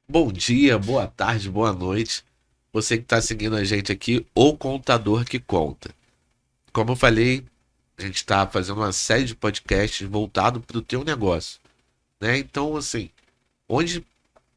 Bom dia, boa tarde, boa noite. Você que está seguindo a gente aqui, o Contador que Conta. Como eu falei, a gente está fazendo uma série de podcasts voltado para o teu negócio, né? Então, assim, onde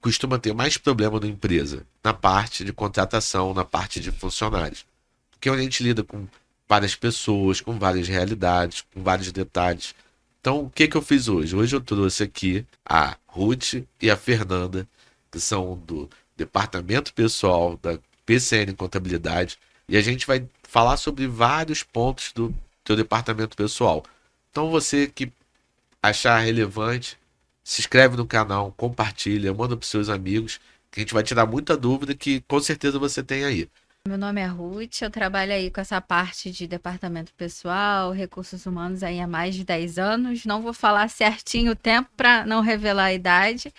costuma ter mais problema na empresa? Na parte de contratação, na parte de funcionários. Porque é onde a gente lida com várias pessoas, com várias realidades, com vários detalhes. Então, o que que eu fiz hoje? Hoje eu trouxe aqui a Ruth e a Fernanda, que são do departamento pessoal da PCN Contabilidade, e a gente vai falar sobre vários pontos do teu departamento pessoal. Então, você que achar relevante, se inscreve no canal, compartilha, manda para seus amigos, que a gente vai tirar muita dúvida que com certeza você tem aí. Meu nome é Ruth, eu trabalho aí com essa parte de departamento pessoal, recursos humanos aí há mais de 10 anos. Não vou falar certinho o tempo para não revelar a idade.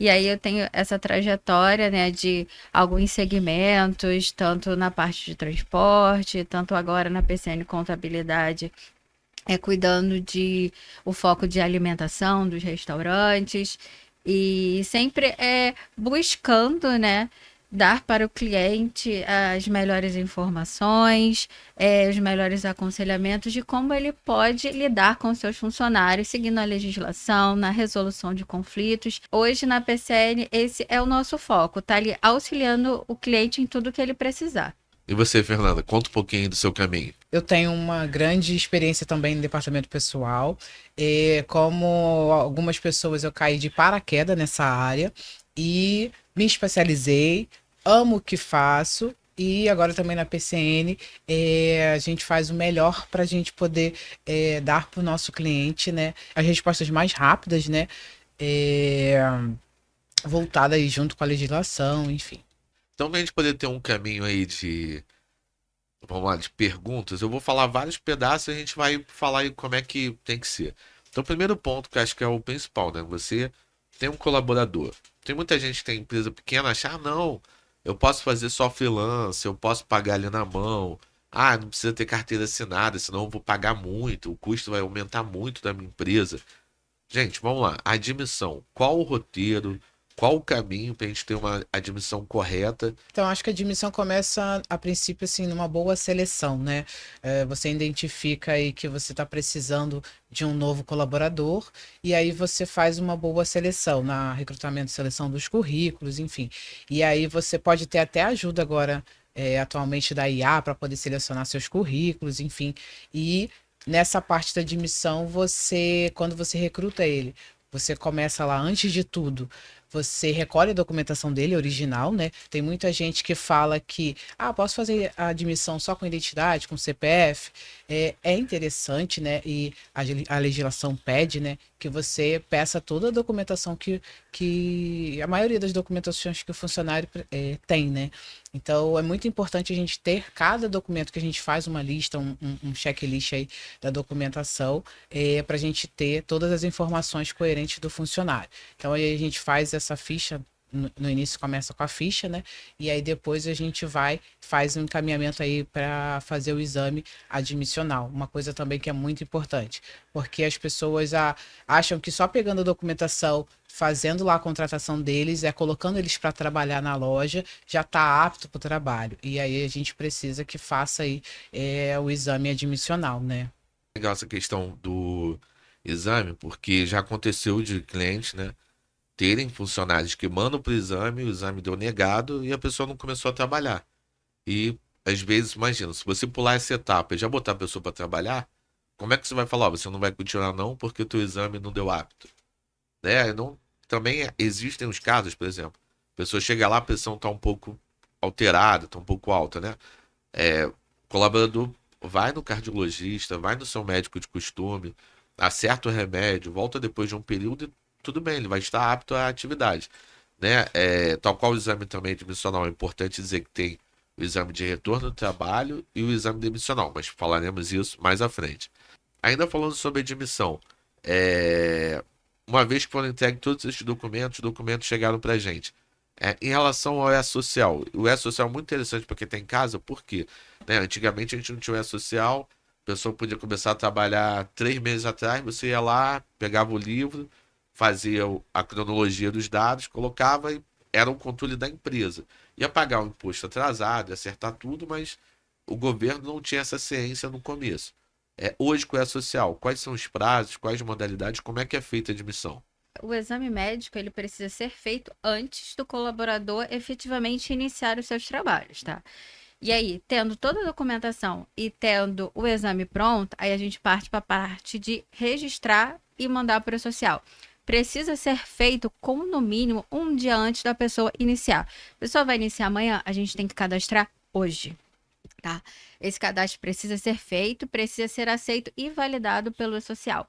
E aí eu tenho essa trajetória, né, de alguns segmentos, tanto na parte de transporte, tanto agora na PCN Contabilidade, cuidando de o foco de alimentação dos restaurantes e sempre buscando, né, dar para o cliente as melhores informações, os melhores aconselhamentos de como ele pode lidar com seus funcionários, seguindo a legislação, na resolução de conflitos. Hoje, na PCN, esse é o nosso foco, tá ali auxiliando o cliente em tudo que ele precisar. E você, Fernanda, conta um pouquinho do seu caminho. Eu tenho uma grande experiência também no departamento pessoal. E como algumas pessoas, eu caí de paraquedas nessa área e me especializei, amo o que faço. E agora também na PCN, a gente faz o melhor para a gente poder dar para o nosso cliente, né? As respostas mais rápidas, né? É, voltada aí junto com a legislação, enfim. Então, pra gente poder ter um caminho aí de, vamos lá, de perguntas, eu vou falar vários pedaços e a gente vai falar aí como é que tem que ser. Então, o primeiro ponto que eu acho que é o principal, né? Você tem um colaborador. Tem muita gente que tem empresa pequena, achar, ah, não, eu posso fazer só freelance, eu posso pagar ali na mão. Ah, não precisa ter carteira assinada, senão eu vou pagar muito, o custo vai aumentar muito da minha empresa. Gente, vamos lá. Admissão. Qual o roteiro? Qual o caminho para a gente ter uma admissão correta? Então, acho que a admissão começa, a princípio, assim, numa boa seleção, né? Você identifica aí que você está precisando de um novo colaborador, e aí você faz uma boa seleção na recrutamento e seleção dos currículos, enfim. E aí você pode ter até ajuda agora, atualmente da IA, para poder selecionar seus currículos, enfim. E nessa parte da admissão, quando você recruta ele, você começa lá antes de tudo. Você recolhe a documentação dele, original, né? Tem muita gente que fala que, posso fazer a admissão só com identidade, com CPF. É interessante, né? E a legislação pede, né? Que você peça toda a documentação que a maioria das documentações que o funcionário tem, né? Então, é muito importante a gente ter cada documento que a gente faz uma lista, um checklist aí da documentação, para a gente ter todas as informações coerentes do funcionário. Então aí a gente faz essa ficha. No início começa com a ficha, né? E aí depois a gente faz um encaminhamento aí para fazer o exame admissional. Uma coisa também que é muito importante, porque as pessoas acham que só pegando a documentação, fazendo lá a contratação deles, colocando eles para trabalhar na loja, já está apto para o trabalho. E aí a gente precisa que faça aí o exame admissional, né? Legal essa questão do exame, porque já aconteceu de clientes, né, terem funcionários que mandam para o exame deu negado e a pessoa não começou a trabalhar. E às vezes, imagina, se você pular essa etapa e já botar a pessoa para trabalhar, como é que você vai falar? Ó, você não vai continuar não porque o teu exame não deu apto, né? Não, também existem os casos, por exemplo, a pessoa chega lá, a pressão está um pouco alterada, está um pouco alta, né? O colaborador vai no cardiologista, vai no seu médico de costume, acerta o remédio, volta depois de um período e tudo bem, ele vai estar apto à atividade, né? Tal qual o exame também admissional, é importante dizer que tem o exame de retorno do trabalho e o exame demissional, mas falaremos isso mais à frente. Ainda falando sobre admissão, é, uma vez que foram entregues todos esses documentos, os documentos chegaram para a gente. Em relação ao E-Social, o E-Social é muito interessante para quem está em casa, porque, né, antigamente a gente não tinha o E-Social, a pessoa podia começar a trabalhar 3 meses atrás, você ia lá, pegava o livro, fazia a cronologia dos dados, colocava e era o controle da empresa. Ia pagar o imposto atrasado, ia acertar tudo, mas o governo não tinha essa ciência no começo. Hoje, com a social, quais são os prazos, quais modalidades, como é que é feita a admissão? O exame médico, ele precisa ser feito antes do colaborador efetivamente iniciar os seus trabalhos, tá? E aí, tendo toda a documentação e tendo o exame pronto, aí a gente parte para a parte de registrar e mandar para o social. Precisa ser feito com, no mínimo, um dia antes da pessoa iniciar. A pessoa vai iniciar amanhã, a gente tem que cadastrar hoje, tá? Esse cadastro precisa ser feito, precisa ser aceito e validado pelo social.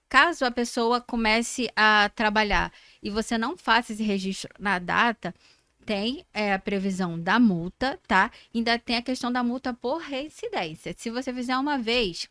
Caso a pessoa comece a trabalhar e você não faça esse registro na data, tem a previsão da multa, tá? Ainda tem a questão da multa por reincidência. Se você fizer uma vez,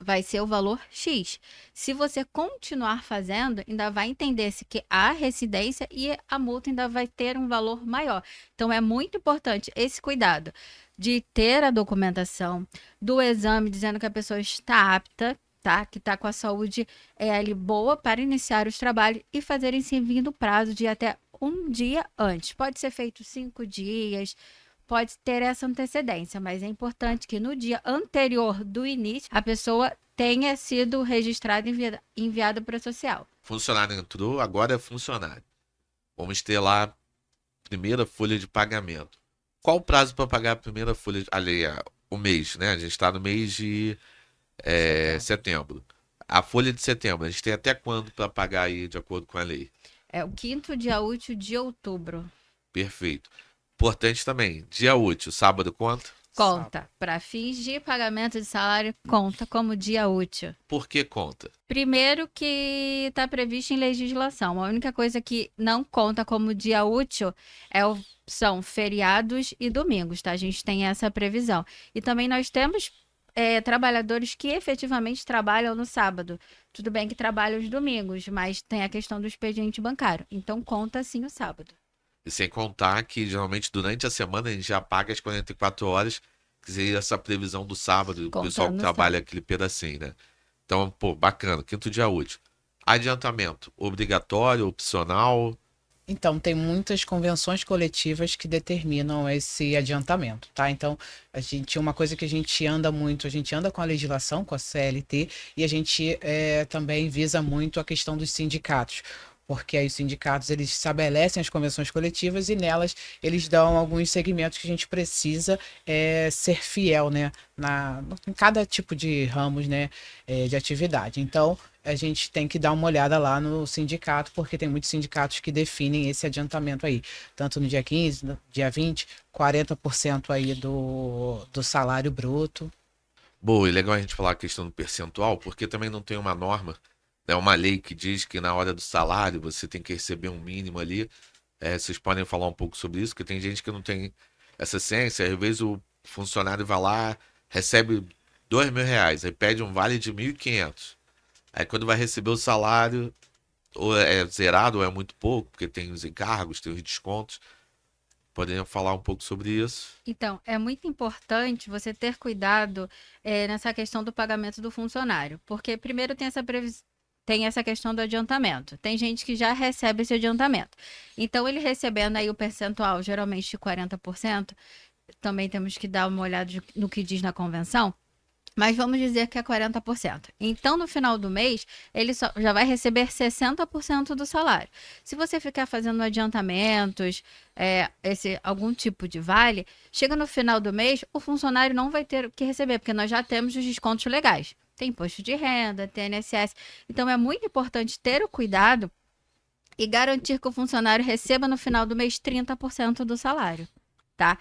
vai ser o valor X. Se você continuar fazendo, ainda vai entender-se que há reincidência e a multa ainda vai ter um valor maior. Então, é muito importante esse cuidado de ter a documentação do exame dizendo que a pessoa está apta, tá? Que está com a saúde ali boa para iniciar os trabalhos e fazerem servindo o prazo de até um dia antes. Pode ser feito 5 dias, pode ter essa antecedência, mas é importante que no dia anterior do início a pessoa tenha sido registrada e enviada para o social. Funcionário entrou, agora é funcionário. Vamos ter lá a primeira folha de pagamento. Qual o prazo para pagar a primeira folha? O mês, né? A gente está no mês de setembro. A folha de setembro, a gente tem até quando para pagar aí, de acordo com a lei? É o 5º dia útil de outubro. Perfeito. Importante também, dia útil, sábado conta? Conta. Para fins de pagamento de salário, conta como dia útil. Por que conta? Primeiro que está previsto em legislação. A única coisa que não conta como dia útil são feriados e domingos, tá? A gente tem essa previsão. E também nós temos trabalhadores que efetivamente trabalham no sábado. Tudo bem que trabalham os domingos, mas tem a questão do expediente bancário. Então conta sim o sábado. E sem contar que geralmente durante a semana a gente já paga as 44 horas, que seria essa previsão do sábado, o pessoal que Contando trabalha sábado. aquele pedacinho, né? Então, pô, bacana, quinto dia útil. Adiantamento, obrigatório, opcional, Então, tem muitas convenções coletivas que determinam esse adiantamento, tá? Então, uma coisa que a gente anda muito, a gente anda com a legislação, com a CLT, e a gente também visa muito a questão dos sindicatos. Porque aí os sindicatos, eles estabelecem as convenções coletivas e nelas eles dão alguns segmentos que a gente precisa ser fiel, né? Em cada tipo de ramos, né? De atividade. Então, a gente tem que dar uma olhada lá no sindicato, porque tem muitos sindicatos que definem esse adiantamento aí. Tanto no dia 15, no dia 20, 40% aí do salário bruto. boa, e legal a gente falar a questão do percentual, porque também não tem uma norma, né, uma lei que diz que na hora do salário você tem que receber um mínimo ali. Vocês podem falar um pouco sobre isso, porque tem gente que não tem essa ciência. Às vezes o funcionário vai lá, recebe R$ 2.000, aí pede um vale de 1.500. Aí quando vai receber o salário, ou é zerado ou é muito pouco, porque tem os encargos, tem os descontos. Poderiam falar um pouco sobre isso? Então, é muito importante você ter cuidado nessa questão do pagamento do funcionário, porque primeiro tem essa questão do adiantamento. Tem gente que já recebe esse adiantamento. Então, ele recebendo aí o percentual, geralmente de 40%, também temos que dar uma olhada no que diz na convenção, mas vamos dizer que é 40%. Então, no final do mês, ele já vai receber 60% do salário. Se você ficar fazendo adiantamentos, algum tipo de vale, chega no final do mês, o funcionário não vai ter o que receber, porque nós já temos os descontos legais. Tem imposto de renda, tem INSS. Então, é muito importante ter o cuidado e garantir que o funcionário receba no final do mês 30% do salário, tá?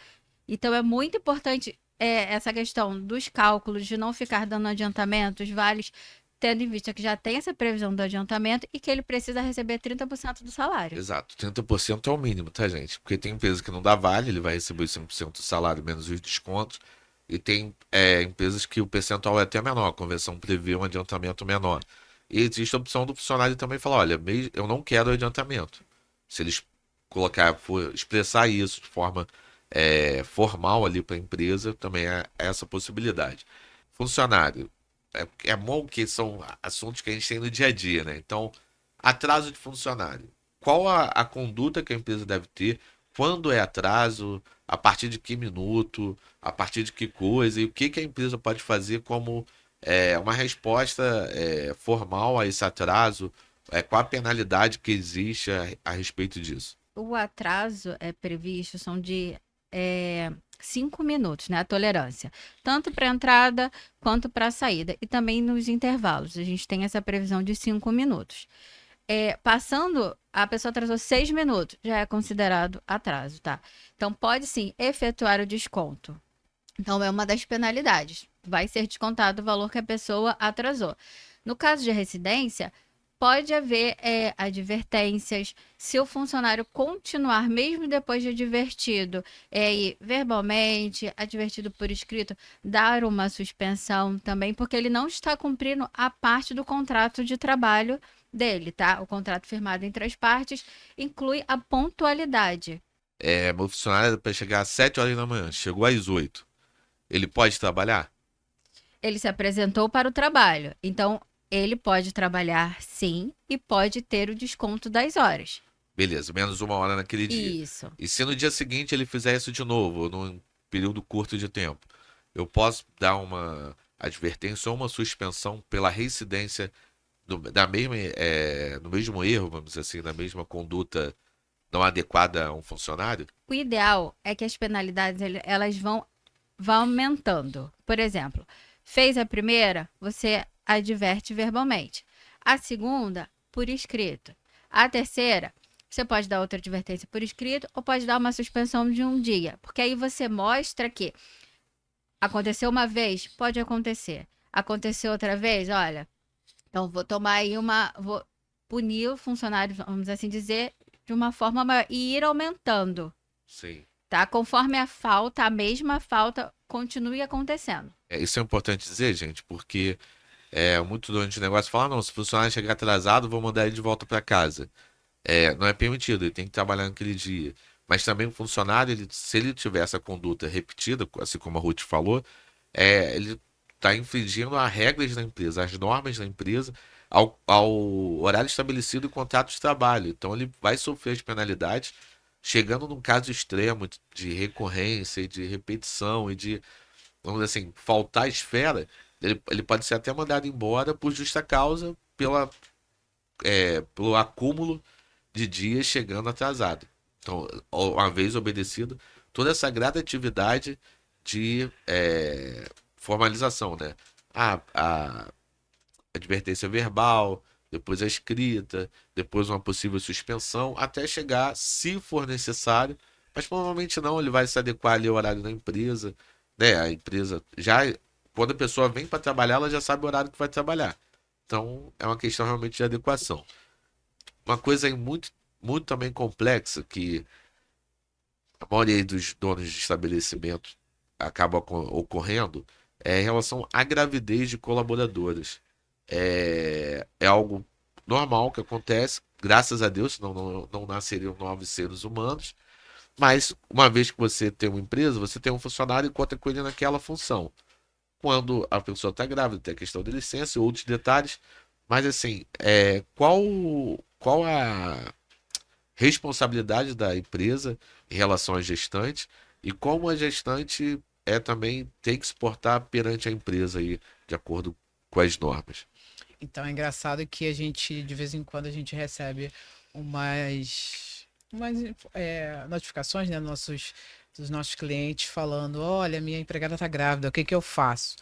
Então, é muito importante essa questão dos cálculos, de não ficar dando adiantamentos, vales, tendo em vista que já tem essa previsão do adiantamento e que ele precisa receber 30% do salário. Exato, 30% é o mínimo, tá, gente? Porque tem empresa que não dá vale, ele vai receber os 100% do salário menos os descontos. E tem empresas que o percentual é até menor, a convenção prevê um adiantamento menor. E existe a opção do funcionário também falar, olha, eu não quero adiantamento. Se eles expressar isso de forma formal ali para a empresa, também é essa possibilidade. Funcionário, é bom que são assuntos que a gente tem no dia a dia, né? Então, atraso de funcionário. qual a conduta que a empresa deve ter, quando é atraso, a partir de que minuto, a partir de que coisa, e o que que a empresa pode fazer como uma resposta formal a esse atraso, qual a penalidade que existe a respeito disso. O atraso é previsto, são de 5 minutos, né? A tolerância. Tanto para entrada quanto para a saída. E também nos intervalos. A gente tem essa previsão de 5 minutos. Passando, a pessoa atrasou 6 minutos, já é considerado atraso, tá? Então, pode sim efetuar o desconto. Então, é uma das penalidades. Vai ser descontado o valor que a pessoa atrasou. No caso de residência, pode haver advertências. Se o funcionário continuar, mesmo depois de advertido, e verbalmente, advertido por escrito, dar uma suspensão também, porque ele não está cumprindo a parte do contrato de trabalho dele, tá? O contrato firmado entre as partes inclui a pontualidade. Meu funcionário para chegar às 7 horas da manhã, chegou às 8. Ele pode trabalhar? Ele se apresentou para o trabalho, então ele pode trabalhar sim e pode ter o desconto das horas. Beleza, menos 1 hora naquele dia. Isso. E se no dia seguinte ele fizer isso de novo, num período curto de tempo, eu posso dar uma advertência ou uma suspensão pela reincidência no mesmo erro, vamos dizer assim, na mesma conduta não adequada a um funcionário? O ideal é que as penalidades elas vão aumentando. Por exemplo, fez a primeira, você adverte verbalmente. A segunda, por escrito. A terceira, você pode dar outra advertência por escrito ou pode dar uma suspensão de 1 dia. Porque aí você mostra que aconteceu uma vez, pode acontecer. Aconteceu outra vez, olha. Então, vou tomar aí vou punir o funcionário, vamos assim dizer, de uma forma maior e ir aumentando. Sim. Tá? Conforme a mesma falta continue acontecendo. Isso é importante dizer, gente, porque muito dono de negócio fala, não, se o funcionário chegar atrasado, vou mandar ele de volta para casa. Não é permitido, ele tem que trabalhar naquele dia. Mas também o funcionário, se ele tiver essa conduta repetida, assim como a Ruth falou, ele está infringindo as regras da empresa, as normas da empresa, ao horário estabelecido em contrato de trabalho. Então ele vai sofrer as penalidades, chegando num caso extremo de recorrência e de repetição e de, vamos dizer assim, faltar esfera, ele pode ser até mandado embora por justa causa, pelo acúmulo de dias chegando atrasado. Então, uma vez obedecido, toda essa gradatividade de formalização, né? A advertência verbal, depois a escrita, depois uma possível suspensão, até chegar, se for necessário, mas provavelmente não, ele vai se adequar ali ao horário da empresa, né? A empresa já, quando a pessoa vem para trabalhar, ela já sabe o horário que vai trabalhar. Então, é uma questão realmente de adequação. Uma coisa aí muito, muito também complexa, que a maioria dos donos de estabelecimento acaba ocorrendo, em relação à gravidez de colaboradores. É algo normal que acontece, graças a Deus, senão não nasceriam novos seres humanos. Mas, uma vez que você tem uma empresa, você tem um funcionário e conta com ele naquela função. Quando a pessoa está grávida, tem a questão de licença e outros detalhes. Mas, assim, qual a responsabilidade da empresa em relação à gestante e como a gestante também tem que se portar perante a empresa aí, de acordo com as normas? Então é engraçado que a gente, de vez em quando, a gente recebe umas notificações, né, dos nossos clientes falando, olha, minha empregada está grávida, o que que eu faço?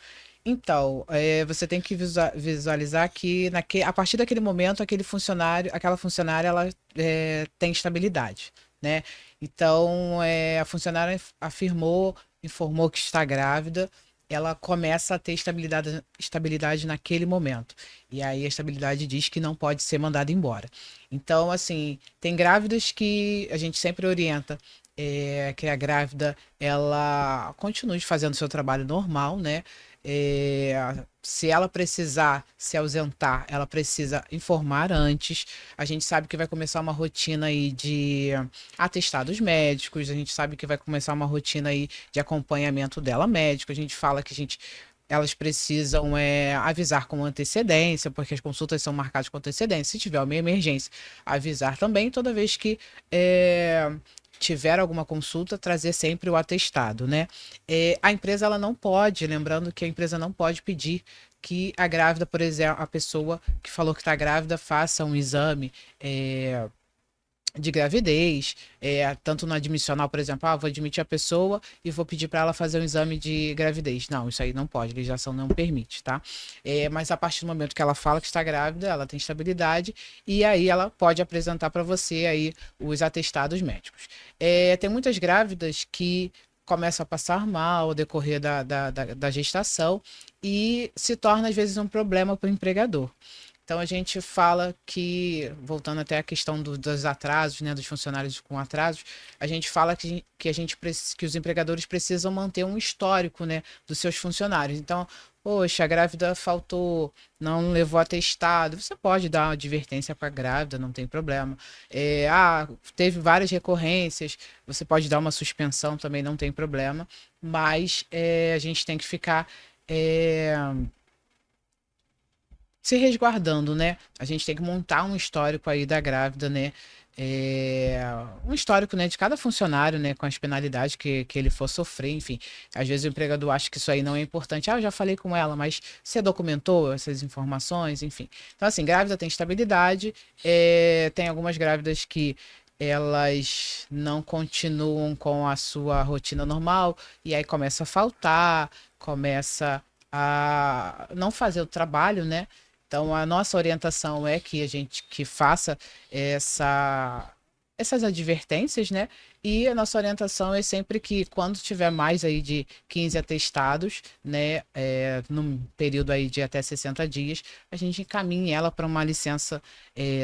Então, você tem que visualizar que a partir daquele momento, aquela funcionária, ela tem estabilidade, né? Então, a funcionária informou que está grávida, ela começa a ter estabilidade naquele momento. E aí a estabilidade diz que não pode ser mandada embora. Então, assim, tem grávidas que a gente sempre orienta que a grávida ela continue fazendo seu trabalho normal, né? Se ela precisar se ausentar, ela precisa informar antes. A gente sabe que vai começar uma rotina aí de atestados médicos, a gente sabe que vai começar uma rotina aí de acompanhamento dela médico. A gente fala que elas precisam avisar com antecedência, porque as consultas são marcadas com antecedência. Se tiver uma emergência, avisar também. Toda vez que tiver alguma consulta, trazer sempre o atestado, né? A empresa, ela não pode, lembrando que a empresa não pode pedir que a grávida, por exemplo, a pessoa que falou que está grávida, faça um exame de gravidez, tanto no admissional, por exemplo, vou admitir a pessoa e vou pedir para ela fazer um exame de gravidez. Não, isso aí não pode, a legislação não permite, tá? Mas a partir do momento que ela fala que está grávida, ela tem estabilidade e aí ela pode apresentar para você aí os atestados médicos. Tem muitas grávidas que começam a passar mal ao decorrer da gestação e se torna, às vezes, um problema para o empregador. Então, a gente fala que, voltando até a questão dos atrasos, né, dos funcionários com atrasos, a gente fala que os empregadores precisam manter um histórico, né, dos seus funcionários. Então, poxa, a grávida faltou, não levou atestado, você pode dar uma advertência para a grávida, não tem problema. Teve várias recorrências, você pode dar uma suspensão também, não tem problema, mas a gente tem que ficar se resguardando, né? A gente tem que montar um histórico aí da grávida, né? Um histórico, né, de cada funcionário, né, com as penalidades que ele for sofrer, enfim. Às vezes o empregador acha que isso aí não é importante. Eu já falei com ela, mas você documentou essas informações, enfim. Então, assim, grávida tem estabilidade, tem algumas grávidas que elas não continuam com a sua rotina normal e aí começa a faltar, começa a não fazer o trabalho, né? Então, a nossa orientação é que a gente faça essas advertências, né? E a nossa orientação é sempre que, quando tiver mais aí de 15 atestados, né? Num período aí de até 60 dias, a gente encaminhe ela para uma licença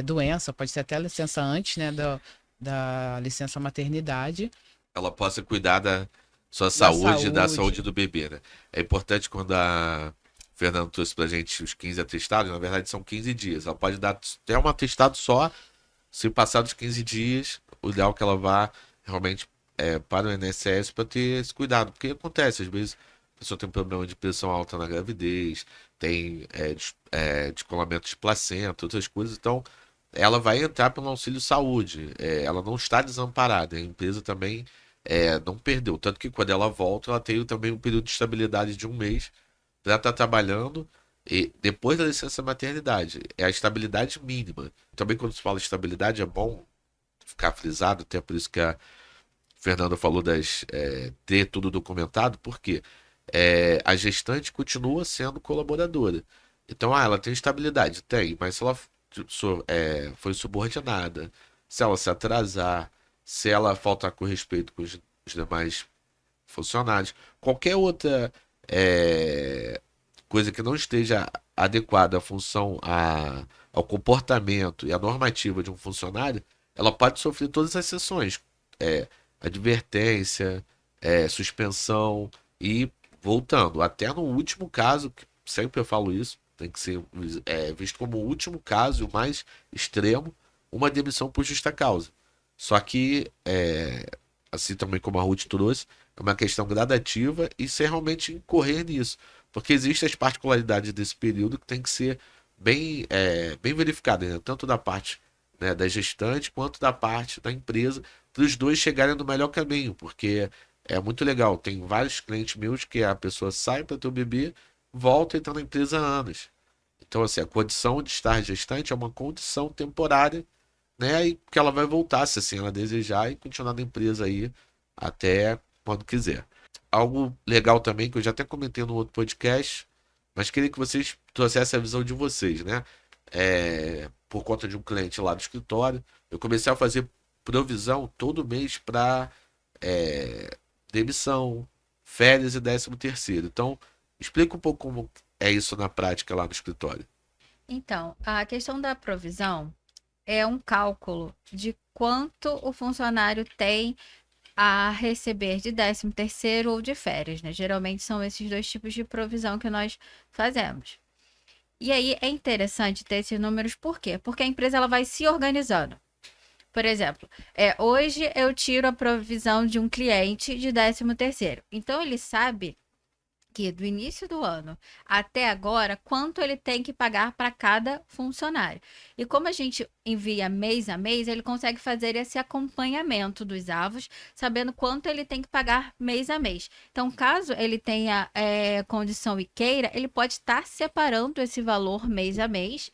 doença, pode ser até a licença antes, né? Da licença maternidade. Ela possa cuidar da sua Da saúde e da saúde. saúde do bebê, né? É importante quando a Fernanda trouxe pra gente os 15 atestados, na verdade são 15 dias. Ela pode dar até um atestado só, se passar dos 15 dias, o ideal é que ela vá realmente para o INSS para ter esse cuidado. Porque acontece, às vezes a pessoa tem um problema de pressão alta na gravidez, tem descolamento de placenta, outras coisas, então ela vai entrar pelo auxílio saúde. Ela não está desamparada. A empresa também não perdeu. Tanto que quando ela volta, ela tem também um período de estabilidade de um mês para estar trabalhando. E depois da licença maternidade, é a estabilidade mínima. Também quando se fala estabilidade, é bom ficar frisado, até por isso que a Fernanda falou ter tudo documentado, porque a gestante continua sendo colaboradora. Então, ela tem estabilidade? Tem, mas se ela foi subordinada, se ela se atrasar, se ela faltar com respeito com os demais funcionários, qualquer outra coisa que não esteja adequada à função, ao comportamento e à normativa de um funcionário, ela pode sofrer todas as sanções, advertência, suspensão e voltando. Até no último caso, que sempre eu falo isso, tem que ser visto como o último caso, o mais extremo, uma demissão por justa causa. Só que, assim também como a Ruth trouxe, é uma questão gradativa e sem realmente incorrer nisso. Porque existem as particularidades desse período que tem que ser bem verificadas, né? Tanto da parte, né, da gestante quanto da parte da empresa, para os dois chegarem no melhor caminho. Porque é muito legal. Tem vários clientes meus que a pessoa sai para ter o bebê, volta e está na empresa há anos. Então, assim, a condição de estar gestante é uma condição temporária, né? E que ela vai voltar, se assim ela desejar, e continuar na empresa aí até quando quiser. Algo legal também, que eu já até comentei no outro podcast, mas queria que vocês trouxessem a visão de vocês, né? Por conta de um cliente lá do escritório, eu comecei a fazer provisão todo mês para demissão, férias e 13º. Então, explica um pouco como é isso na prática lá no escritório. Então, a questão da provisão é um cálculo de quanto o funcionário tem a receber de 13º ou de férias, né? Geralmente são esses dois tipos de provisão que nós fazemos. E aí é interessante ter esses números, por quê? Porque a empresa ela vai se organizando. Por exemplo, hoje eu tiro a provisão de um cliente de 13º. Então ele sabe que do início do ano até agora, quanto ele tem que pagar para cada funcionário. E como a gente envia mês a mês, ele consegue fazer esse acompanhamento dos avos, sabendo quanto ele tem que pagar mês a mês. Então, caso ele tenha condição e queira, ele pode estar separando esse valor mês a mês,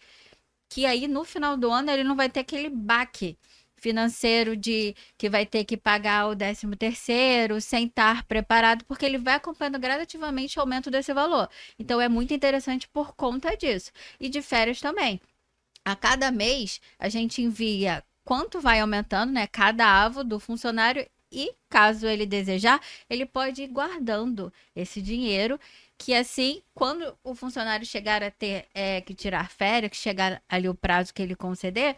que aí no final do ano ele não vai ter aquele baque financeiro de que vai ter que pagar o 13º sem estar preparado, porque ele vai acompanhando gradativamente o aumento desse valor. Então é muito interessante por conta disso. E de férias também. A cada mês a gente envia quanto vai aumentando, né, cada avo do funcionário e caso ele desejar, ele pode ir guardando esse dinheiro que assim, quando o funcionário chegar a ter que tirar férias, que chegar ali o prazo que ele conceder,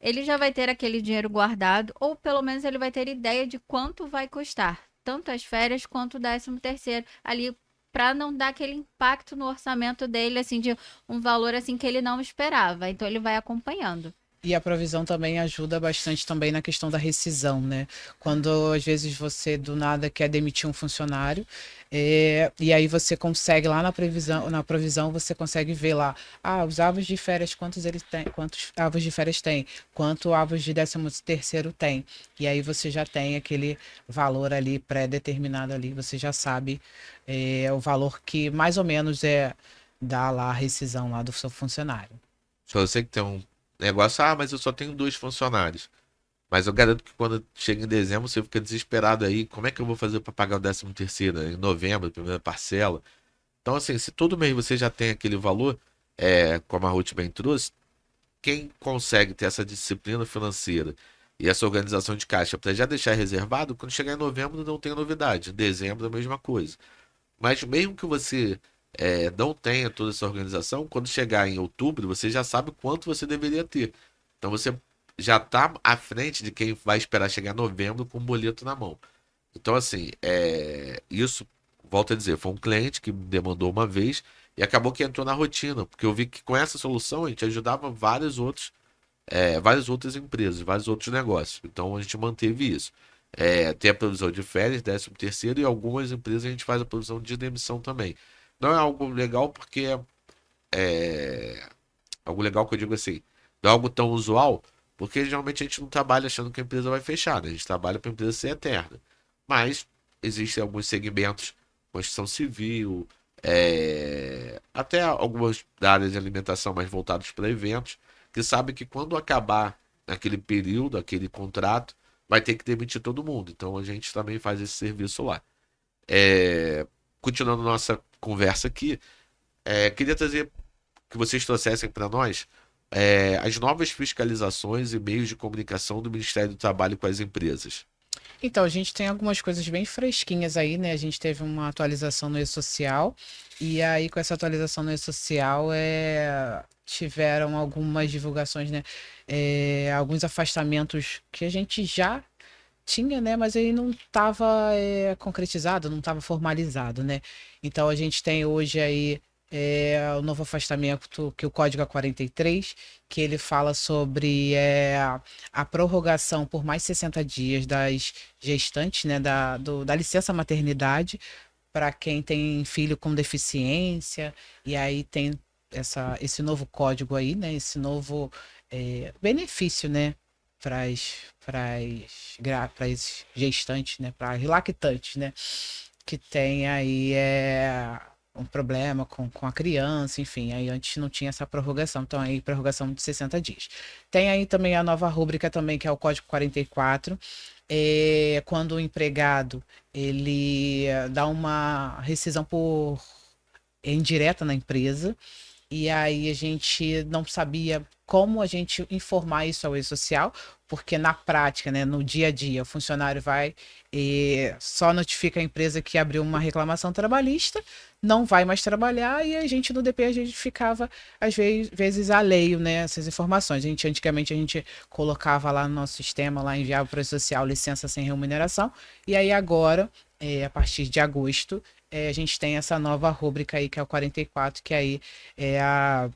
ele já vai ter aquele dinheiro guardado, ou pelo menos ele vai ter ideia de quanto vai custar, tanto as férias quanto o 13º, ali para não dar aquele impacto no orçamento dele, assim, de um valor assim que ele não esperava. Então ele vai acompanhando. E a provisão também ajuda bastante também na questão da rescisão, né? Quando às vezes você do nada quer demitir um funcionário, e aí você consegue lá na provisão você consegue ver lá, os avos de férias, quantos eles têm, quantos avos de férias tem, quanto avos de 13º tem. E aí você já tem aquele valor ali pré-determinado ali, você já sabe o valor que mais ou menos dá lá a rescisão lá do seu funcionário. Se você que tem um negócio, mas eu só tenho 2 funcionários. Mas eu garanto que quando chega em dezembro você fica desesperado aí. Como é que eu vou fazer para pagar o 13º, né? Em novembro, primeira parcela? Então, assim, se todo mês você já tem aquele valor, como a Ruth bem trouxe, quem consegue ter essa disciplina financeira e essa organização de caixa para já deixar reservado, quando chegar em novembro não tem novidade. Em dezembro é a mesma coisa. Mas mesmo que você não tenha toda essa organização, quando chegar em outubro, você já sabe quanto você deveria ter. Então você já está à frente de quem vai esperar chegar em novembro com o boleto na mão. Então, assim, isso, volto a dizer, foi um cliente que me demandou uma vez e acabou que entrou na rotina, porque eu vi que com essa solução a gente ajudava várias outras empresas, vários outros negócios. Então a gente manteve isso. Tem a provisão de férias, 13º, e algumas empresas a gente faz a provisão de demissão também. Não é algo legal porque é algo legal que eu digo assim, não é algo tão usual, porque geralmente a gente não trabalha achando que a empresa vai fechar, né? A gente trabalha para a empresa ser eterna. Mas existem alguns segmentos, construção civil, até algumas da área de alimentação mais voltados para eventos, que sabem que quando acabar aquele período, aquele contrato, vai ter que demitir todo mundo. Então a gente também faz esse serviço lá. É, Continuando nossa conversa aqui, queria trazer que vocês trouxessem para nós as novas fiscalizações e meios de comunicação do Ministério do Trabalho com as empresas. Então, a gente tem algumas coisas bem fresquinhas aí, né? A gente teve uma atualização no e-social, e aí com essa atualização no e-social tiveram algumas divulgações, né? Alguns afastamentos que a gente já tinha, né? Mas aí não estava concretizado, não estava formalizado, né? Então a gente tem hoje aí o novo afastamento, que o Código é 43, que ele fala sobre a prorrogação por mais 60 dias das gestantes, né? Da licença maternidade para quem tem filho com deficiência, e aí tem esse novo código aí, né? Esse novo benefício, né? Para as gestantes, né? Para as lactantes, né? Que tem aí um problema com a criança, enfim, aí antes não tinha essa prorrogação, então aí prorrogação de 60 dias. Tem aí também a nova rúbrica também, que é o Código 44, quando o empregado ele dá uma rescisão por indireta na empresa, e aí a gente não sabia como a gente informar isso ao e-social, porque na prática, né, no dia a dia, o funcionário vai e só notifica a empresa que abriu uma reclamação trabalhista, não vai mais trabalhar, e a gente no DP a gente ficava às vezes alheio, né, essas informações. Antigamente a gente colocava lá no nosso sistema, lá enviava para o e-social licença sem remuneração, e aí agora, a partir de agosto, a gente tem essa nova rúbrica aí, que é o 44, que aí é a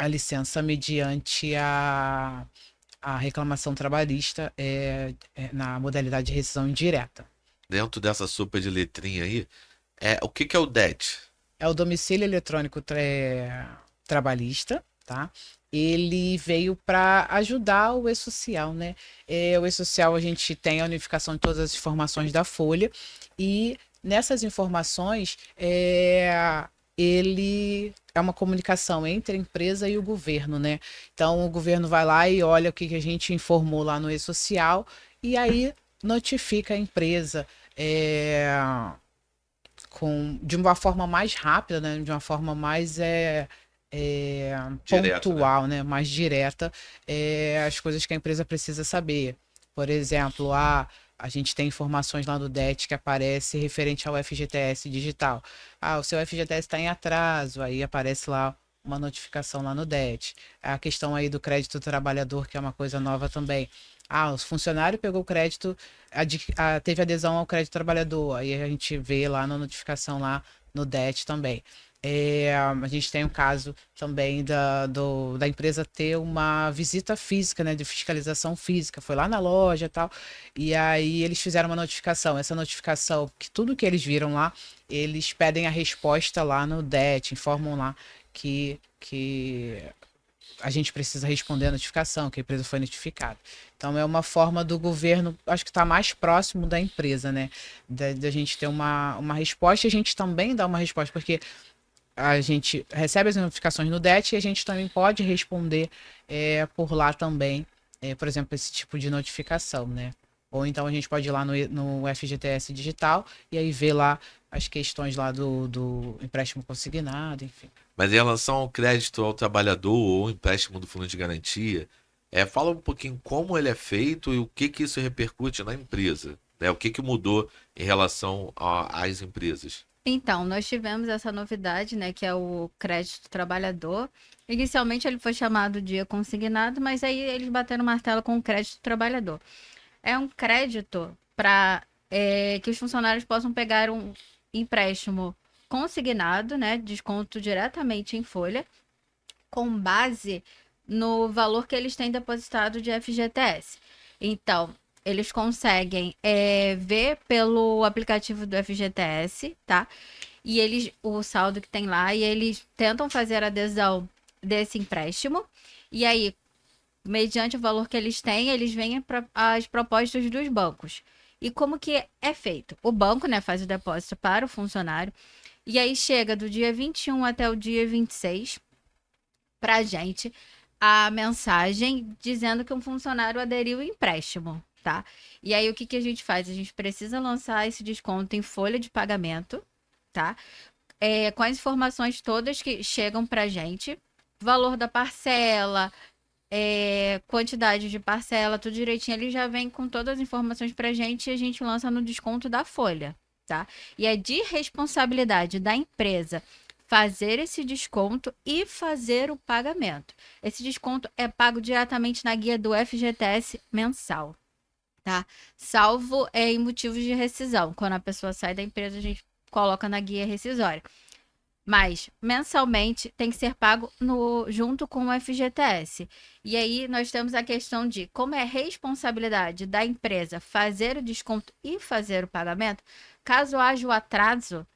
licença mediante a reclamação trabalhista na modalidade de rescisão indireta. Dentro dessa sopa de letrinha aí, O que que é o DET? É o domicílio eletrônico trabalhista, tá? Ele veio para ajudar o E-Social, né? O E-Social a gente tem a unificação de todas as informações da Folha e nessas informações ele é uma comunicação entre a empresa e o governo, né? Então o governo vai lá e olha o que que a gente informou lá no E-Social e aí notifica a empresa. De uma forma mais rápida, né? De uma forma mais Direto, né? pontual, né? Mais direta, as coisas que a empresa precisa saber. Por exemplo, a gente tem informações lá do DET que aparece referente ao FGTS digital. O seu FGTS está em atraso, aí aparece lá uma notificação lá no DET. A questão aí do crédito trabalhador, que é uma coisa nova também. O funcionário pegou crédito, teve adesão ao crédito trabalhador. Aí a gente vê lá na notificação lá no DET também. A gente tem um caso também da empresa ter uma visita física, né, de fiscalização física. Foi lá na loja e tal. E aí eles fizeram uma notificação. Essa notificação, que tudo que eles viram lá, eles pedem a resposta lá no DET, informam lá que a gente precisa responder a notificação, que a empresa foi notificada. Então, é uma forma do governo, acho que está mais próximo da empresa, né? Da gente ter uma resposta e a gente também dá uma resposta, porque a gente recebe as notificações no DET e a gente também pode responder por lá também, por exemplo, esse tipo de notificação, né? Ou então a gente pode ir lá no FGTS digital e aí ver lá as questões lá do empréstimo consignado, enfim. Mas em relação ao crédito ao trabalhador ou empréstimo do fundo de garantia, fala um pouquinho como ele é feito e o que que isso repercute na empresa, né? O que que mudou em relação às empresas? Então, nós tivemos essa novidade, né, que é o crédito trabalhador. Inicialmente ele foi chamado de consignado, mas aí eles bateram o martelo com o crédito trabalhador. É um crédito para que os funcionários possam pegar um empréstimo consignado, né, desconto diretamente em folha, com base no valor que eles têm depositado de FGTS. Então, eles conseguem ver pelo aplicativo do FGTS, tá? E o saldo que tem lá, e eles tentam fazer a adesão desse empréstimo. E aí, mediante o valor que eles têm, eles vêm para as propostas dos bancos. E como que é feito? O banco, né, faz o depósito para o funcionário. E aí chega do dia 21 até o dia 26 para a gente a mensagem dizendo que um funcionário aderiu ao empréstimo, tá? E aí o que que a gente faz? A gente precisa lançar esse desconto em folha de pagamento, tá? Com as informações todas que chegam para a gente, valor da parcela, quantidade de parcela, tudo direitinho, ele já vem com todas as informações para a gente e a gente lança no desconto da folha, tá? E é de responsabilidade da empresa fazer esse desconto e fazer o pagamento. Esse desconto é pago diretamente na guia do FGTS mensal, tá? Salvo em motivos de rescisão. Quando a pessoa sai da empresa, a gente coloca na guia rescisória. Mas mensalmente tem que ser pago junto com o FGTS. E aí nós temos a questão de como é responsabilidade da empresa fazer o desconto e fazer o pagamento. Caso haja o atraso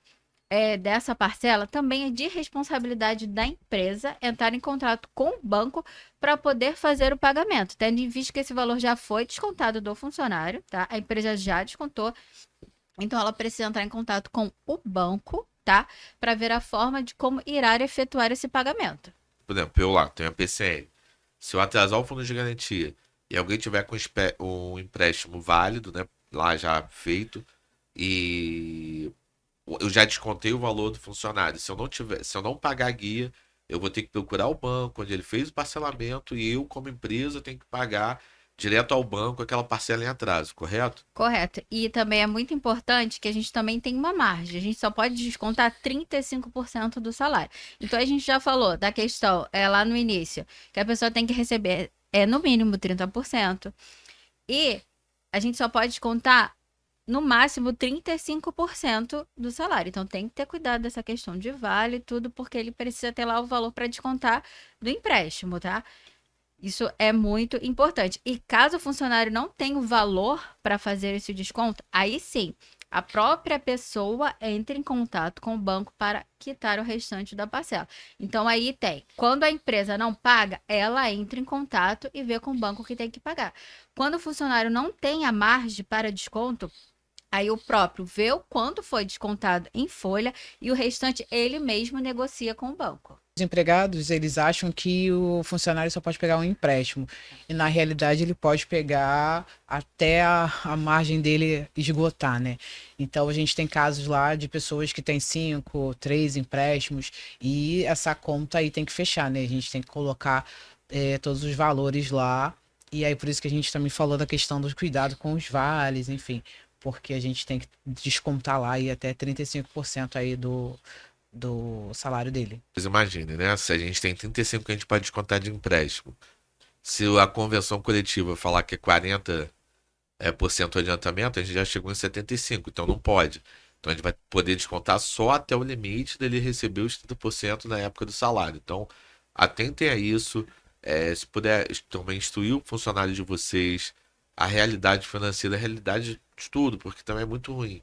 dessa parcela, também é de responsabilidade da empresa entrar em contato com o banco para poder fazer o pagamento, tendo em vista que esse valor já foi descontado do funcionário, tá? A empresa já descontou, então ela precisa entrar em contato com o banco, tá? Para ver a forma de como irá efetuar esse pagamento. Por exemplo, eu lá tenho a PCN. Se eu atrasar o fundo de garantia e alguém tiver com um empréstimo válido, né, lá já feito, e eu já descontei o valor do funcionário. Se eu não pagar a guia, eu vou ter que procurar o banco onde ele fez o parcelamento e eu, como empresa, tenho que pagar direto ao banco aquela parcela em atraso, correto? Correto. E também é muito importante que a gente também tem uma margem. A gente só pode descontar 35% do salário. Então a gente já falou da questão lá no início, que a pessoa tem que receber no mínimo 30%. E a gente só pode descontar no máximo 35% do salário. Então tem que ter cuidado dessa questão de vale e tudo, porque ele precisa ter lá o valor para descontar do empréstimo, tá? Isso é muito importante. E caso o funcionário não tenha o valor para fazer esse desconto, aí sim, A própria pessoa entra em contato com o banco para quitar o restante da parcela. Então aí tem, quando a empresa não paga, ela entra em contato e vê com o banco que tem que pagar. Quando o funcionário não tem a margem para desconto, aí o próprio vê o quanto foi descontado em folha e o restante ele mesmo negocia com o banco. Os empregados, eles acham que o funcionário só pode pegar um empréstimo. E na realidade ele pode pegar até a margem dele esgotar, né? Então a gente tem casos lá de pessoas que têm 5, 3 empréstimos e essa conta aí tem que fechar, né? A gente tem que colocar todos os valores lá. E aí por isso que a gente também falou da questão do cuidado com os vales, enfim. Porque a gente tem que descontar lá e até 35% aí do salário dele. Vocês imaginem, né? Se a gente tem 35 que a gente pode descontar de empréstimo. Se a convenção coletiva falar que é 40 por cento de adiantamento, a gente já chegou em 75, então não pode. Então a gente vai poder descontar só até o limite dele receber os 30% na época do salário. Então, atentem a isso. Se puder também instruir o funcionário de vocês a realidade financeira, a realidade de tudo, porque também é muito ruim.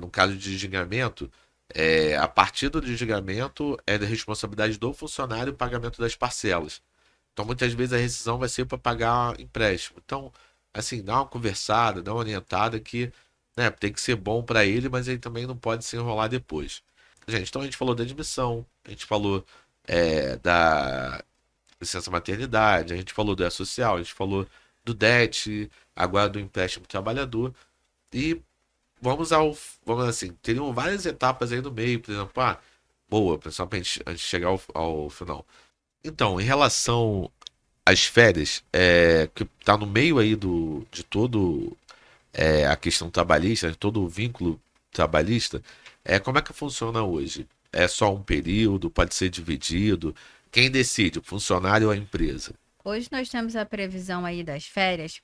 No caso de desligamento, a partir do desligamento é da responsabilidade do funcionário o pagamento das parcelas. Então, muitas vezes a rescisão vai ser para pagar empréstimo. Então, assim, dá uma conversada, dá uma orientada que, né, tem que ser bom para ele, mas ele também não pode se enrolar depois. Gente, então a gente falou da admissão, a gente falou da licença maternidade, a gente falou do E-Social, a gente falou do DET, agora do empréstimo trabalhador. E vamos assim, teriam várias etapas aí no meio, por exemplo, boa, principalmente antes de chegar ao final. Então, em relação às férias, que tá no meio aí de todo a questão trabalhista, de todo o vínculo trabalhista, como é que funciona hoje? É só um período, pode ser dividido? Quem decide, o funcionário ou a empresa? Hoje nós temos a previsão aí das férias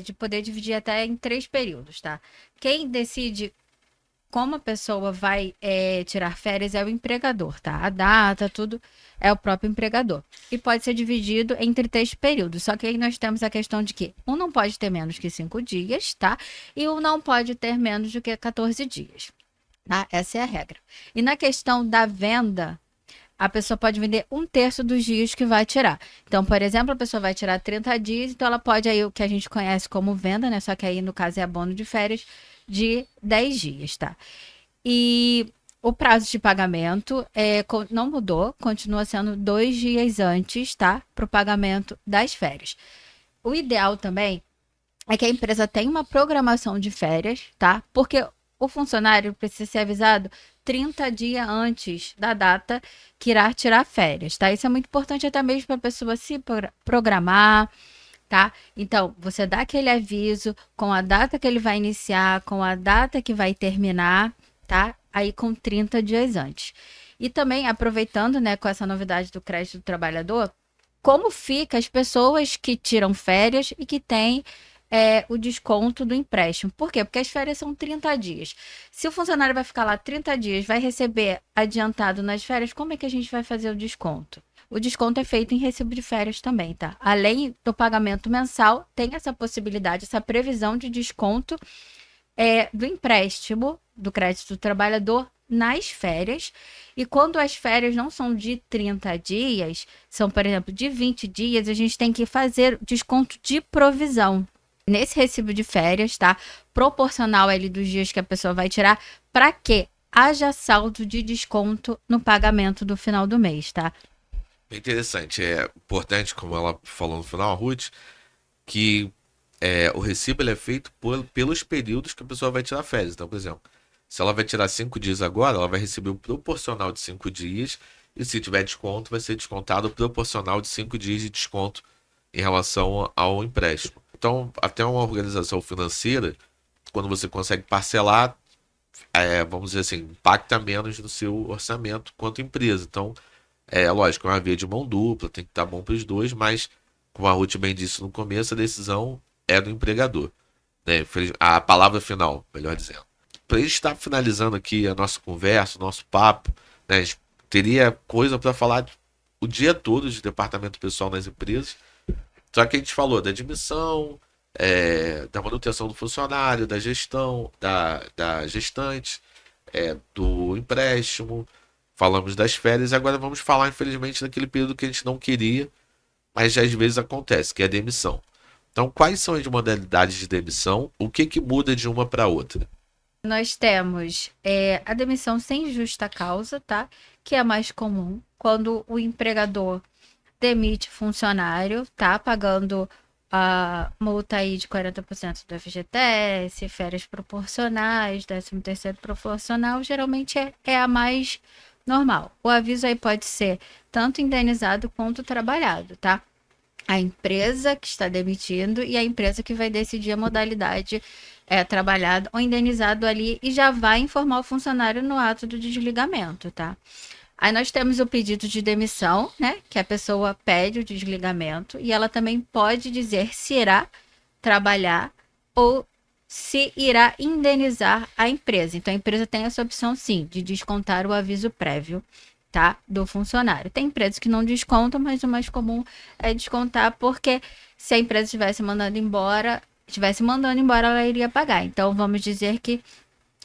de poder dividir até em 3 períodos, tá? Quem decide como a pessoa vai tirar férias é o empregador, tá? A data, tudo é o próprio empregador. E pode ser dividido entre 3 períodos. Só que aí nós temos a questão de que um não pode ter menos que 5 dias, tá? E um não pode ter menos do que 14 dias, tá? Essa é a regra. E na questão da venda, a pessoa pode vender 1/3 dos dias que vai tirar. Então, por exemplo, a pessoa vai tirar 30 dias, então ela pode aí o que a gente conhece como venda, né? Só que aí no caso é abono de férias de 10 dias, tá? E o prazo de pagamento não mudou, continua sendo 2 dias antes, tá? Para o pagamento das férias. O ideal também é que a empresa tenha uma programação de férias, tá? Porque o funcionário precisa ser avisado 30 dias antes da data que irá tirar férias, tá? Isso é muito importante até mesmo para a pessoa se programar, tá? Então, você dá aquele aviso com a data que ele vai iniciar, com a data que vai terminar, tá? Aí com 30 dias antes. E também, aproveitando, né, com essa novidade do crédito do trabalhador, como fica as pessoas que tiram férias e que têm o desconto do empréstimo. Por quê? Porque as férias são 30 dias. Se o funcionário vai ficar lá 30 dias, vai receber adiantado nas férias, como é que a gente vai fazer o desconto? O desconto é feito em recibo de férias também, tá? Além do pagamento mensal, tem essa possibilidade, essa previsão de desconto do empréstimo do crédito do trabalhador nas férias. E quando as férias não são de 30 dias, são, por exemplo, de 20 dias, a gente tem que fazer desconto de provisão nesse recibo de férias, tá? Proporcional ali dos dias que a pessoa vai tirar, para que haja saldo de desconto no pagamento do final do mês, tá? Bem interessante. É importante, como ela falou no final, a Ruth, que o recibo ele é feito pelos períodos que a pessoa vai tirar férias. Então, por exemplo, se ela vai tirar 5 dias agora, ela vai receber o proporcional de 5 dias. E se tiver desconto, vai ser descontado o proporcional de 5 dias de desconto em relação ao empréstimo. Então, até uma organização financeira, quando você consegue parcelar, vamos dizer assim, impacta menos no seu orçamento quanto empresa. Então, lógico, é uma via de mão dupla, tem que estar bom para os dois, mas, como a Ruth bem disse no começo, a decisão é do empregador, né? A palavra final, melhor dizendo. Para a gente estar finalizando aqui a nossa conversa, o nosso papo, né? A gente teria coisa para falar o dia todo de departamento pessoal nas empresas. Só que a gente falou da admissão, da manutenção do funcionário, da gestão, da gestante, do empréstimo, falamos das férias, agora vamos falar, infelizmente, daquele período que a gente não queria, mas já às vezes acontece, que é a demissão. Então, quais são as modalidades de demissão? O que que muda de uma para outra? Nós temos a demissão sem justa causa, tá? Que é a mais comum, quando o empregador demite funcionário, tá? Pagando a multa aí de 40% do FGTS, férias proporcionais, 13º proporcional, geralmente é a mais normal. O aviso aí pode ser tanto indenizado quanto trabalhado, tá? A empresa que está demitindo e a empresa que vai decidir a modalidade trabalhado ou indenizado ali e já vai informar o funcionário no ato do desligamento, tá? Aí nós temos o pedido de demissão, né? Que a pessoa pede o desligamento e ela também pode dizer se irá trabalhar ou se irá indenizar a empresa. Então a empresa tem essa opção sim de descontar o aviso prévio, tá? Do funcionário. Tem empresas que não descontam, mas o mais comum é descontar porque se a empresa estivesse mandando embora, ela iria pagar. Então vamos dizer que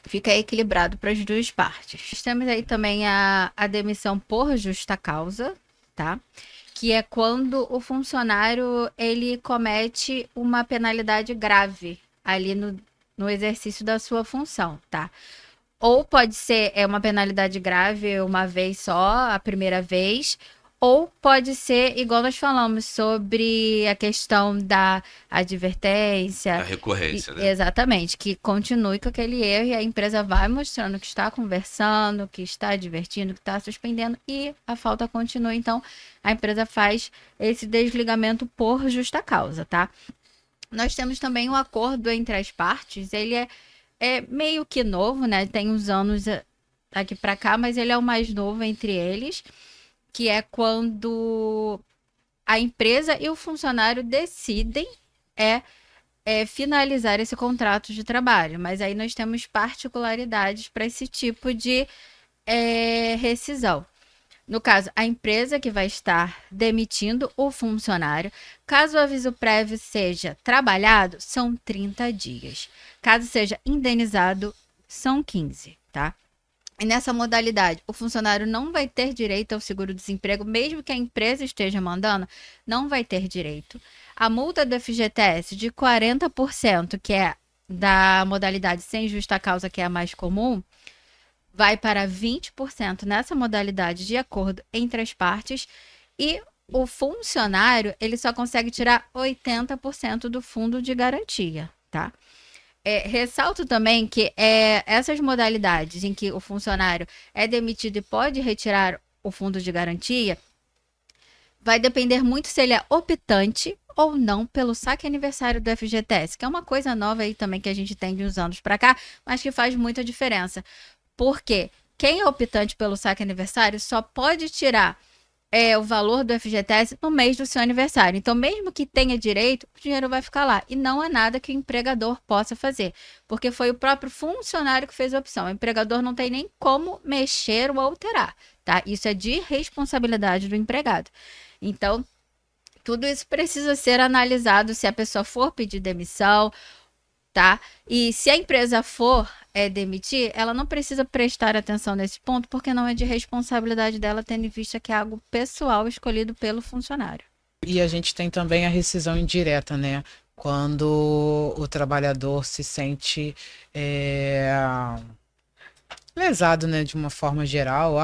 fica equilibrado para as duas partes. Temos aí também a demissão por justa causa, tá? Que é quando o funcionário ele comete uma penalidade grave ali no exercício da sua função, tá? Ou pode ser uma penalidade grave uma vez só, a primeira vez, ou pode ser, igual nós falamos, sobre a questão da advertência. A recorrência, né? Exatamente, que continue com aquele erro e a empresa vai mostrando que está conversando, que está advertindo, que está suspendendo e a falta continua. Então, a empresa faz esse desligamento por justa causa, tá? Nós temos também um acordo entre as partes, ele é meio que novo, né? Tem uns anos aqui para cá, mas ele é o mais novo entre eles, que é quando a empresa e o funcionário decidem finalizar esse contrato de trabalho. Mas aí nós temos particularidades para esse tipo de rescisão. No caso, a empresa que vai estar demitindo o funcionário, caso o aviso prévio seja trabalhado, são 30 dias. Caso seja indenizado, são 15, tá? E nessa modalidade, o funcionário não vai ter direito ao seguro-desemprego, mesmo que a empresa esteja mandando, não vai ter direito. A multa do FGTS de 40%, que é da modalidade sem justa causa, que é a mais comum, vai para 20% nessa modalidade de acordo entre as partes e o funcionário ele só consegue tirar 80% do fundo de garantia, tá? Ressalto também que essas modalidades em que o funcionário é demitido e pode retirar o fundo de garantia vai depender muito se ele é optante ou não pelo saque aniversário do FGTS, que é uma coisa nova aí também que a gente tem de uns anos para cá, mas que faz muita diferença. Porque quem é optante pelo saque aniversário só pode tirar o valor do FGTS no mês do seu aniversário. Então, mesmo que tenha direito, o dinheiro vai ficar lá. E não é nada que o empregador possa fazer. Porque foi o próprio funcionário que fez a opção. O empregador não tem nem como mexer ou alterar, tá? Isso é de responsabilidade do empregado. Então, tudo isso precisa ser analisado se a pessoa for pedir demissão, tá? E se a empresa for demitir, ela não precisa prestar atenção nesse ponto, porque não é de responsabilidade dela, tendo em vista que é algo pessoal escolhido pelo funcionário. E a gente tem também a rescisão indireta, né? Quando o trabalhador se sente lesado, né? De uma forma geral,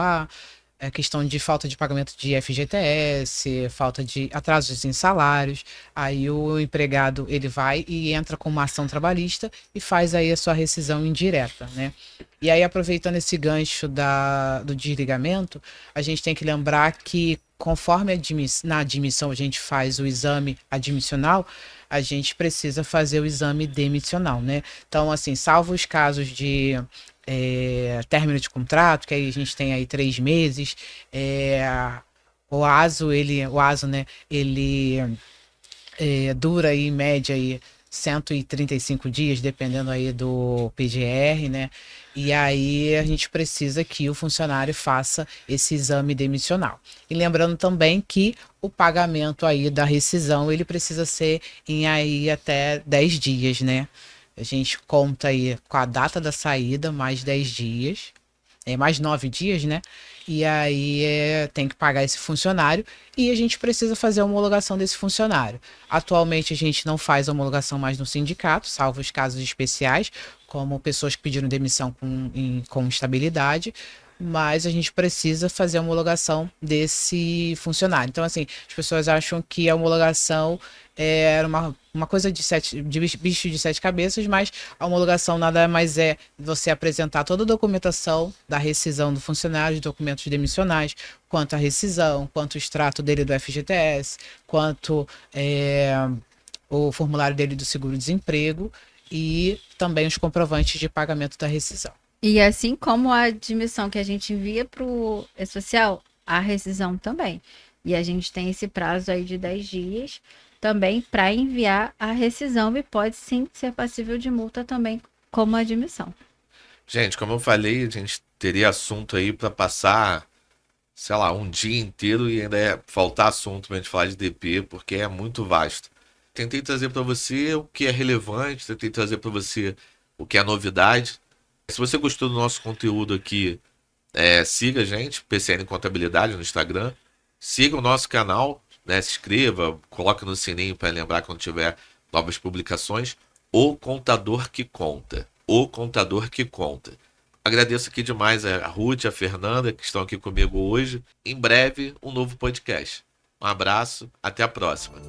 questão de falta de pagamento de FGTS, falta de atrasos em salários, aí o empregado ele vai e entra com uma ação trabalhista e faz aí a sua rescisão indireta, né? E aí, aproveitando esse gancho do desligamento, a gente tem que lembrar que conforme na admissão a gente faz o exame admissional, a gente precisa fazer o exame demissional, né? Então, assim, salvo os casos de término de contrato, que aí a gente tem aí 3 meses, o ASO, né, ele dura aí em média aí 135 dias, dependendo aí do PGR, né? E aí a gente precisa que o funcionário faça esse exame demissional. E lembrando também que o pagamento aí da rescisão, ele precisa ser em aí até 10 dias, né? A gente conta aí com a data da saída, mais 10 dias, mais 9 dias, né? E aí tem que pagar esse funcionário e a gente precisa fazer a homologação desse funcionário. Atualmente a gente não faz a homologação mais no sindicato, salvo os casos especiais, como pessoas que pediram demissão com estabilidade, mas a gente precisa fazer a homologação desse funcionário. Então, assim, as pessoas acham que a homologação era uma coisa de bicho de sete cabeças, mas a homologação nada mais é você apresentar toda a documentação da rescisão do funcionário, os documentos demissionais, quanto a rescisão, quanto o extrato dele do FGTS, quanto o formulário dele do seguro-desemprego e também os comprovantes de pagamento da rescisão. E assim como a admissão que a gente envia para o E-Social, a rescisão também. E a gente tem esse prazo aí de 10 dias também para enviar a rescisão e pode sim ser passível de multa também, como a admissão. Gente, como eu falei, a gente teria assunto aí para passar, sei lá, um dia inteiro e ainda faltar assunto pra gente falar de DP, porque é muito vasto. Tentei trazer para você o que é relevante, tentei trazer para você o que é novidade. Se você gostou do nosso conteúdo aqui, siga a gente, PCN Contabilidade no Instagram. Siga o nosso canal, né? Se inscreva, coloque no sininho para lembrar quando tiver novas publicações. O Contador que Conta. O Contador que Conta. Agradeço aqui demais a Ruth, a Fernanda, que estão aqui comigo hoje. Em breve, um novo podcast. Um abraço, até a próxima.